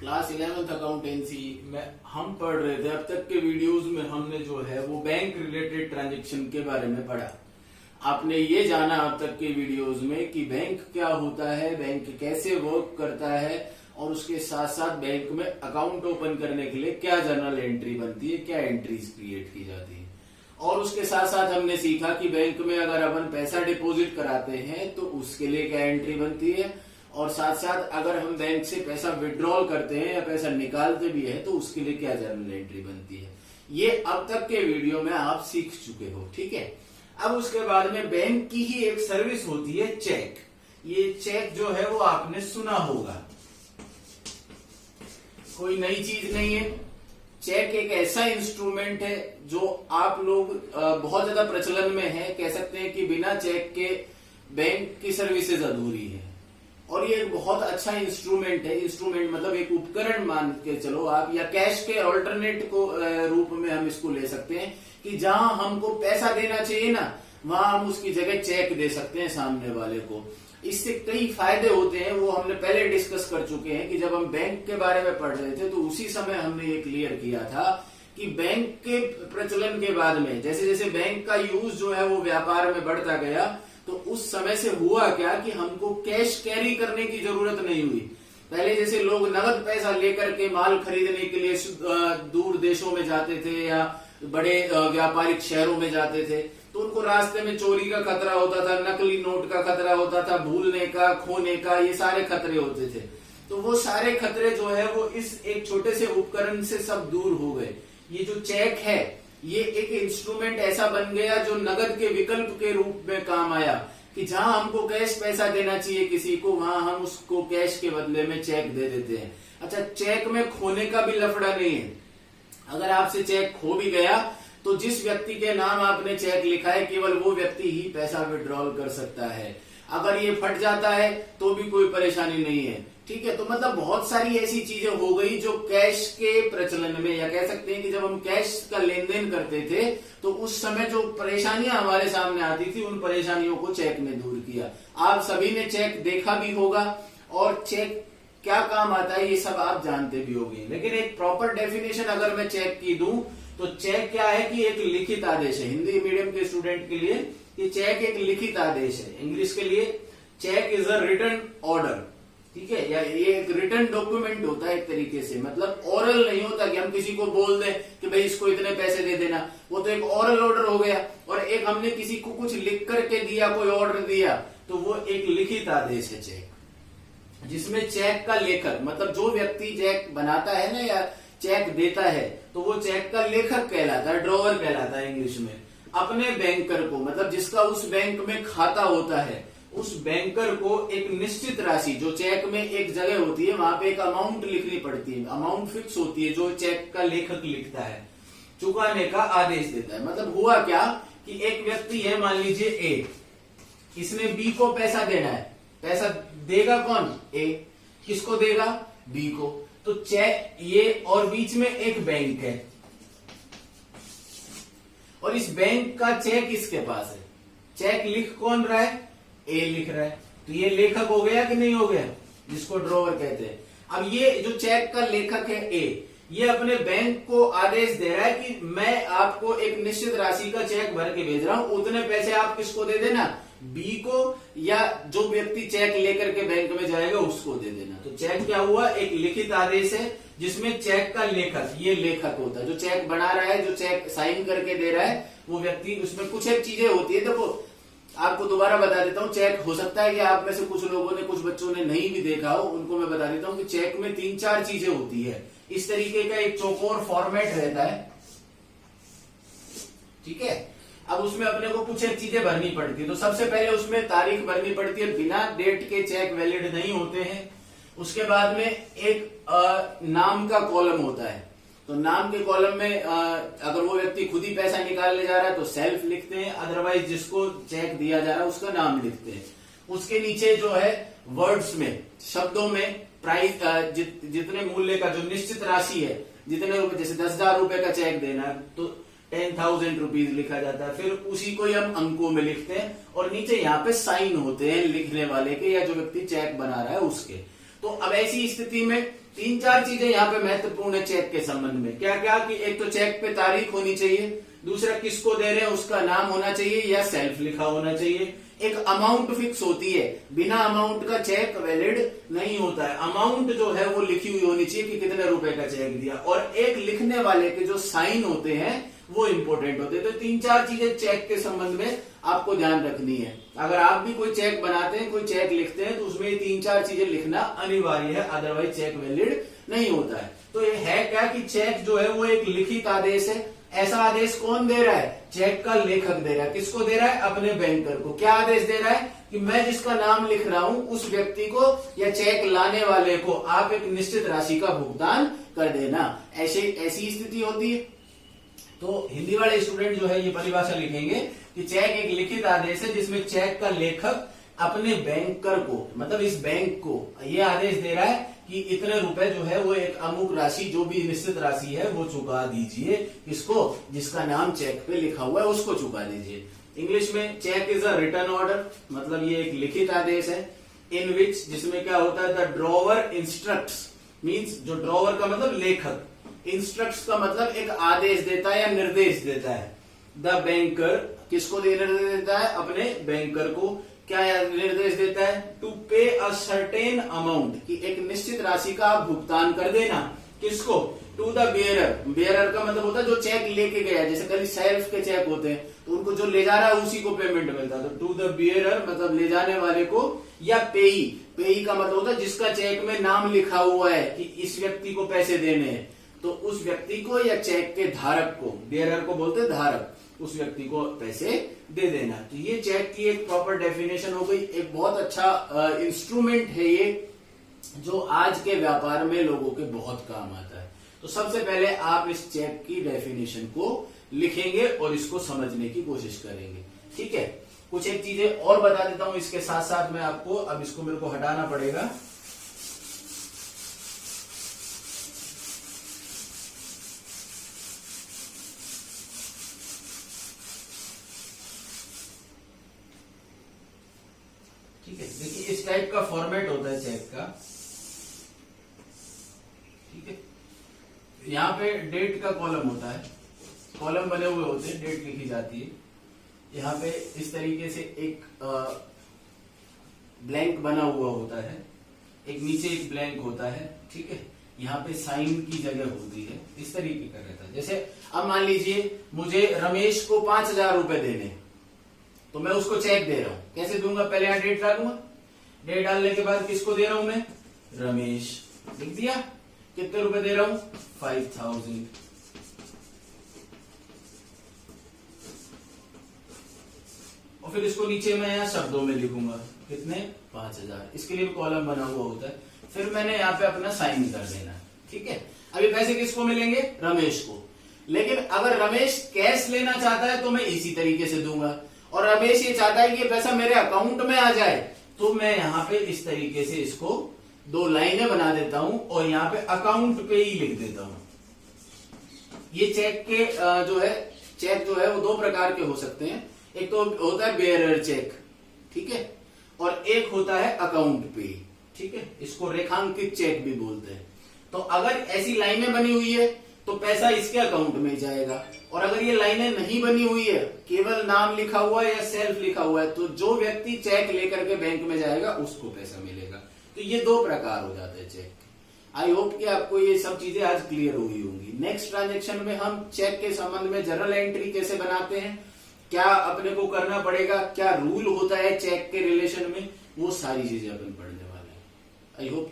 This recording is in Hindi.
क्लास 11th अकाउंटेंसी में हम पढ़ रहे थे। अब तक के वीडियोस में हमने जो है वो बैंक रिलेटेड ट्रांजैक्शन के बारे में पढ़ा। आपने ये जाना अब तक के वीडियोस में कि बैंक क्या होता है, बैंक कैसे वर्क करता है, और उसके साथ साथ बैंक में अकाउंट ओपन करने के लिए क्या जर्नल एंट्री बनती है, क्या एंट्रीज क्रिएट की जाती है। और उसके साथ साथ हमने सीखा कि बैंक में अगर अपन पैसा डिपॉजिट कराते हैं तो उसके लिए क्या एंट्री बनती है, और साथ साथ अगर हम बैंक से पैसा विड्रॉल करते हैं या पैसा निकालते भी है तो उसके लिए क्या जर्नल एंट्री बनती है। ये अब तक के वीडियो में आप सीख चुके हो, ठीक है। अब उसके बाद में बैंक की ही एक सर्विस होती है चेक। ये चेक जो है वो आपने सुना होगा, कोई नई चीज नहीं है। चेक एक ऐसा इंस्ट्रूमेंट है जो आप लोग बहुत ज्यादा प्रचलन में है। कह सकते हैं कि बिना चेक के बैंक की सर्विसेज अधूरी है, और ये एक बहुत अच्छा इंस्ट्रूमेंट है। इंस्ट्रूमेंट मतलब एक उपकरण मान के चलो आप, या कैश के ऑल्टरनेट को रूप में हम इसको ले सकते हैं कि जहां हमको पैसा देना चाहिए ना, वहां हम उसकी जगह चेक दे सकते हैं सामने वाले को। इससे कई फायदे होते हैं, वो हमने पहले डिस्कस कर चुके हैं कि जब हम बैंक के बारे में पढ़ रहे थे तो उसी समय हमने ये क्लियर किया था कि बैंक के प्रचलन के बाद में जैसे जैसे बैंक का यूज जो है वो व्यापार में बढ़ता गया, तो उस समय से हुआ क्या कि हमको कैश कैरी करने की जरूरत नहीं हुई। पहले जैसे लोग नगद पैसा लेकर के माल खरीदने के लिए दूर देशों में जाते थे या बड़े व्यापारिक शहरों में जाते थे, तो उनको रास्ते में चोरी का खतरा होता था, नकली नोट का खतरा होता था, भूलने का, खोने का, ये सारे खतरे होते थे। तो वो सारे खतरे जो है वो इस एक छोटे से उपकरण से सब दूर हो गए। ये जो चेक है ये एक इंस्ट्रूमेंट ऐसा बन गया जो नगद के विकल्प के रूप में काम आया, कि जहां हमको कैश पैसा देना चाहिए किसी को, वहां हम उसको कैश के बदले में चेक दे देते हैं। अच्छा, चेक में खोने का भी लफड़ा नहीं है। अगर आपसे चेक खो भी गया तो जिस व्यक्ति के नाम आपने चेक लिखा है केवल वो व्यक्ति ही पैसा विड्रॉल कर सकता है। अगर ये फट जाता है तो भी कोई परेशानी नहीं है, ठीक है। तो मतलब बहुत सारी ऐसी चीजें हो गई जो कैश के प्रचलन में, या कह सकते हैं कि जब हम कैश का लेन देन करते थे तो उस समय जो परेशानियां हमारे सामने आती थी, उन परेशानियों को चेक ने दूर किया। आप सभी ने चेक देखा भी होगा, और चेक क्या काम आता है ये सब आप जानते भी होंगे। लेकिन एक प्रॉपर डेफिनेशन अगर मैं चेक की दूं तो चेक क्या है कि एक लिखित आदेश है। हिंदी मीडियम के स्टूडेंट के लिए ये चेक एक लिखित आदेश है। इंग्लिश के लिए check is a written order, ठीक है, या ये एक रिटन डॉक्यूमेंट होता है एक तरीके से। मतलब ओरल नहीं होता कि हम किसी को बोल दें कि भाई इसको इतने पैसे दे देना, वो तो एक ओरल ऑर्डर हो गया। और एक हमने किसी को कुछ लिख करके दिया, कोई ऑर्डर दिया, तो वो एक लिखित आदेश है चेक, जिसमें चेक का लेखक मतलब जो व्यक्ति चेक बनाता है ना या चेक देता है, तो वो चेक का लेखक कहलाता है, ड्रॉवर कहलाता है इंग्लिश में। अपने बैंकर को मतलब जिसका उस बैंक में खाता होता है, उस बैंकर को एक निश्चित राशि जो चेक में एक जगह होती है, वहां पे एक अमाउंट लिखनी पड़ती है, अमाउंट फिक्स होती है जो चेक का लेखक लिखता है, चुकाने का आदेश देता है। मतलब हुआ क्या कि एक व्यक्ति है, मान लीजिए ए, इसने बी को पैसा देना है। पैसा देगा कौन? ए। किसको देगा? बी को। तो चेक ये, और बीच में एक बैंक है, और इस बैंक का चेक इसके पास है। चेक लिख कौन रहा है? ए लिख रहा है। तो ये लेखक हो गया कि नहीं हो गया, जिसको ड्रॉवर कहते हैं। अब ये जो चेक का लेखक है ए, ये अपने बैंक को आदेश दे रहा है कि मैं आपको एक निश्चित राशि का चेक भर के भेज रहा हूं, उतने पैसे आप किसको दे देना? बी को, या जो व्यक्ति चेक लेकर के बैंक में जाएगा उसको दे देना। तो चेक क्या हुआ? एक लिखित आदेश है जिसमें चेक का लेखक, ये लेखक होता है जो चेक बना रहा है, जो चेक साइन करके दे रहा है वो व्यक्ति। उसमें कुछ एक चीजें होती है, देखो आपको दोबारा बता देता हूँ। चेक हो सकता है कि आप में से कुछ लोगों ने, कुछ बच्चों ने नहीं भी देखा हो, उनको मैं बता देता हूँ कि चेक में 3-4 चीजें होती है। इस तरीके का एक चौकोर फॉर्मेट रहता है, ठीक है। अब उसमें अपने को कुछ एक चीजें भरनी पड़ती है। तो सबसे पहले उसमें तारीख भरनी पड़ती है, बिना डेट के चेक वैलिड नहीं होते हैं। उसके बाद में एक नाम का कॉलम होता है, तो नाम के कॉलम में अगर वो व्यक्ति खुद ही पैसा निकालने जा रहा है तो सेल्फ लिखते हैं, अदरवाइज जिसको चेक दिया जा रहा है उसका नाम लिखते हैं। उसके नीचे जो है वर्ड्स में, शब्दों में प्राइस, जितने मूल्य का जो निश्चित राशि है, जितने रुपए, जैसे 10,000 रुपए का चेक देना है तो 10,000 रुपीज लिखा जाता है। फिर उसी को ही हम अंकों में लिखते हैं, और नीचे यहाँ पे साइन होते हैं लिखने वाले के या जो व्यक्ति चेक बना रहा है उसके। तो अब ऐसी स्थिति में तीन चार चीजें यहाँ पे महत्वपूर्ण है चेक के संबंध में। क्या क्या कि एक तो चेक पे तारीख होनी चाहिए, दूसरा किसको दे रहे हैं उसका नाम होना चाहिए या सेल्फ लिखा होना चाहिए, एक अमाउंट फिक्स होती है, बिना अमाउंट का चेक वैलिड नहीं होता है, अमाउंट जो है वो लिखी हुई होनी चाहिए कि कितने रुपए का चेक दिया, और एक लिखने वाले के जो साइन होते हैं वो इंपॉर्टेंट होते हैं। तो तीन चार चीजें चेक के संबंध में आपको ध्यान रखनी है। अगर आप भी कोई चेक बनाते हैं, कोई चेक लिखते हैं, तो उसमें ये तीन चार चीजें लिखना अनिवार्य है, अदरवाइज चेक वैलिड नहीं होता है। तो ये है क्या कि चेक जो है वो एक लिखित आदेश है। ऐसा आदेश कौन दे रहा है? चेक का लेखक दे रहा है। किसको दे रहा है? अपने बैंकर को। क्या आदेश दे रहा है कि मैं जिसका नाम लिख रहा हूं उस व्यक्ति को या चेक लाने वाले को आप एक निश्चित राशि का भुगतान कर देना। ऐसी स्थिति होती है। तो हिंदी वाले स्टूडेंट जो है ये परिभाषा लिखेंगे कि चेक एक लिखित आदेश है जिसमें चेक का लेखक अपने बैंकर को, मतलब इस बैंक को ये आदेश दे रहा है कि इतने रुपए जो है वो एक अमुक राशि, जो भी निश्चित राशि है वो चुका दीजिए। किसको? जिसका नाम चेक पे लिखा हुआ है उसको चुका दीजिए। इंग्लिश में check is a written order, मतलब ये एक लिखित आदेश है। इन विच, जिसमें क्या होता है, द ड्रॉवर इंस्ट्रक्ट्स, मीन्स जो ड्रॉवर का मतलब लेखक, इंस्ट्रक्ट्स का मतलब एक आदेश देता है या निर्देश देता है। द बैंकर, किसको निर्देश देता है? अपने बैंकर को। क्या निर्देश देता है? टू पे अ सर्टेन अमाउंट, कि एक निश्चित राशि का आप भुगतान कर देना। किसको? To the bearer. बियरर का मतलब होता है जो चेक लेके गया, जैसे कभी सेल्फ के चेक होते हैं तो उनको जो ले जा रहा है उसी को पेमेंट मिलता है। तो टू द बियरर मतलब ले जाने वाले को, या पेई। पेई का मतलब होता है जिसका चेक में नाम लिखा हुआ है कि इस व्यक्ति को पैसे देने हैं, तो उस व्यक्ति को या चेक के धारक को, बियरर को बोलते हैं धारक, उस व्यक्ति को पैसे दे देना। तो ये चेक की एक प्रॉपर डेफिनेशन हो गई। एक बहुत अच्छा इंस्ट्रूमेंट है ये, जो आज के व्यापार में लोगों के बहुत काम आता है। तो सबसे पहले आप इस चेक की डेफिनेशन को लिखेंगे और इसको समझने की कोशिश करेंगे। ठीक है, कुछ एक चीजें और बता देता हूं इसके साथ साथ मैं आपको। अब इसको मेरे को हटाना पड़ेगा। ठीक है, देखिए इस टाइप का फॉर्मेट होता है चेक का। ठीक है, यहाँ पे डेट का कॉलम होता है, कॉलम बने हुए होते हैं, डेट लिखी जाती है। यहाँ पे इस तरीके से एक ब्लैंक बना हुआ होता है, एक नीचे एक ब्लैंक होता है। ठीक है, यहाँ पे साइन की जगह होती है, इस तरीके का रहता है। जैसे अब मान लीजिए मुझे रमेश को 5,000 रुपए देने, तो मैं उसको चेक दे रहा हूं। कैसे दूंगा? पहले यहां डेट डालूंगा, डेट डालने के बाद किसको दे रहा हूं मैं? रमेश। लिख दिया। कितने रुपए दे रहा हूं? 5,000। और फिर इसको नीचे मैं यहां शब्दों में लिखूंगा, कितने? 5,000। इसके लिए कॉलम बना हुआ होता है। फिर मैंने यहाँ पे अपना साइन कर देना। ठीक है, अभी पैसे किसको मिलेंगे? रमेश को। लेकिन अगर रमेश कैश लेना चाहता है तो मैं इसी तरीके से दूंगा, और रमेश ये चाहता है कि ये पैसा मेरे अकाउंट में आ जाए, तो मैं यहाँ पे इस तरीके से इसको 2 लाइनें बना देता हूं और यहाँ पे अकाउंट पे ही लिख देता हूं। ये चेक के जो है, चेक जो है वो 2 प्रकार के हो सकते हैं। एक तो होता है बेयरर चेक, ठीक है, और एक होता है अकाउंट पे। ठीक है, इसको रेखांकित चेक भी बोलते हैं। तो अगर ऐसी लाइनें बनी हुई है तो पैसा इसके अकाउंट में जाएगा, और अगर ये लाइनें नहीं बनी हुई है, केवल नाम लिखा हुआ है या सेल्फ लिखा हुआ है, तो जो व्यक्ति चेक लेकर के बैंक में जाएगा उसको पैसा मिलेगा। तो ये 2 प्रकार हो जाते हैं चेक। आई होप कि आपको ये सब चीजें आज क्लियर हुई होंगी। नेक्स्ट ट्रांजेक्शन में हम चेक के संबंध में जर्नल एंट्री कैसे बनाते हैं, क्या अपने को करना पड़ेगा, क्या रूल होता है चेक के रिलेशन में, वो सारी चीजें अपन पढ़ने वाले हैं। I hope